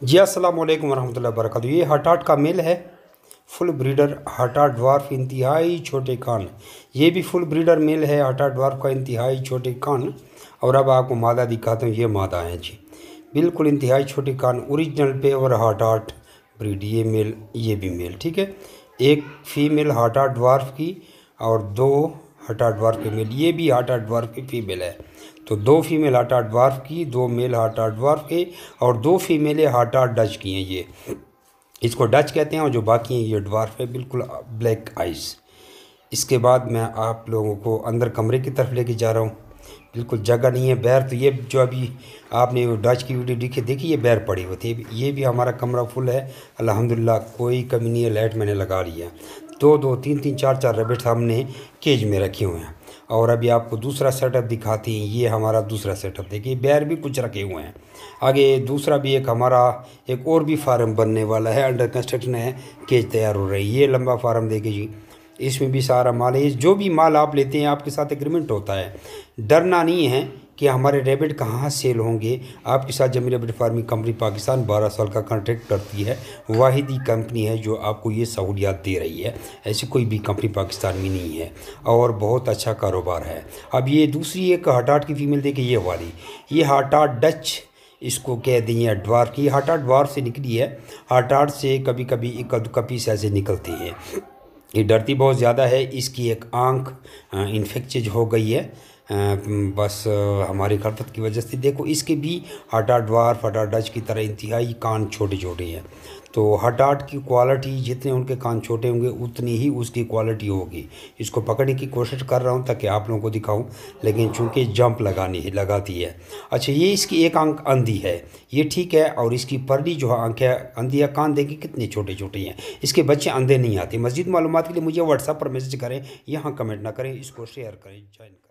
जी अस्सलाम वालेकुम रहमतुल्लाहि वबरकातुहू। ये हटाट का मेल है, फुल ब्रीडर हटाट ड्वार्फ इंतहाई छोटे कान। ये भी फुल ब्रीडर मेल है हटाट ड्वार्फ का, इंतहाई छोटे कान। और अब आपको मादा दिखाता हूँ। ये मादा है जी, बिल्कुल इंतहाई छोटे कान, ओरिजिनल पे और हटाट ब्रीड। ये मेल, ये भी मेल, ठीक है। एक फीमेल हटाट ड्वार्फ की और दो हटाट ड्वार्फ के मेल। ये भी हटाट ड्वार्फ की फीमेल है। तो दो फीमेल हटाट ड्वार्फ की, दो मेल हटाट ड्वार्फ के और दो फीमेल हटाट डच की हैं। ये इसको डच कहते हैं और जो बाकी हैं ये ड्वार्फ है, बिल्कुल ब्लैक आइस। इसके बाद मैं आप लोगों को अंदर कमरे की तरफ लेके जा रहा हूँ। बिल्कुल जगह नहीं है, बैर तो ये जो अभी आपने डच की वीडियो देखी ये बैर पड़ी हुई थी। ये भी हमारा कमरा फुल है अल्हम्दुलिल्लाह, कोई कमी नहीं है। लाइट मैंने लगा ली है। दो दो तीन तीन चार चार रैबिट्स हमने केज में रखे हुए हैं। और अभी आपको दूसरा सेटअप दिखाते हैं। ये हमारा दूसरा सेटअप देखिए, बैर भी कुछ रखे हुए हैं। आगे दूसरा भी एक हमारा एक और भी फार्म बनने वाला है, अंडर कंस्ट्रक्शन है, केज तैयार हो रही है। ये लंबा फार्म देखिए जी, इसमें भी सारा माल है। जो भी माल आप लेते हैं आपके साथ एग्रीमेंट होता है। डरना नहीं है कि हमारे रैबिट कहाँ सेल होंगे। आपके साथ जमी रैबिट फार्मिंग कंपनी पाकिस्तान 12 साल का कॉन्ट्रैक्ट करती है। वाहिद ही कंपनी है जो आपको ये सहूलियात दे रही है। ऐसी कोई भी कंपनी पाकिस्तान में नहीं है और बहुत अच्छा कारोबार है। अब ये दूसरी एक हटाट की फीमेल देखिए, ये वाली, ये हटाट डच इसको कह दें, या ड्वार्फ की। हटाट ड्वार्फ से निकली है। हटाट से कभी कभी इक्का पीस ऐसे निकलते हैं। ये डरती बहुत ज़्यादा है। इसकी एक आंख इन्फेक्चेज हो गई है, बस हमारी गलत की वजह से। देखो इसके भी हटाट ड्वार्फ हटाट डच की तरह इंतहाई कान छोटे छोटे हैं। तो हटाट की क्वालिटी, जितने उनके कान छोटे होंगे उतनी ही उसकी क्वालिटी होगी। इसको पकड़ने की कोशिश कर रहा हूँ ताकि आप लोगों को दिखाऊं, लेकिन चूंकि जंप लगाती है। अच्छा, ये इसकी एक आंख अंधी है, ये ठीक है। और इसकी परली जो आंख है अंधी है। कान देखिए कितने छोटे छोटे हैं। इसके बच्चे अंधे नहीं आते। मज़ीद मालूमात के लिए मुझे व्हाट्सएप पर मैसेज करें, यहाँ कमेंट ना करें, इसको शेयर करें, ज्वाइन करें।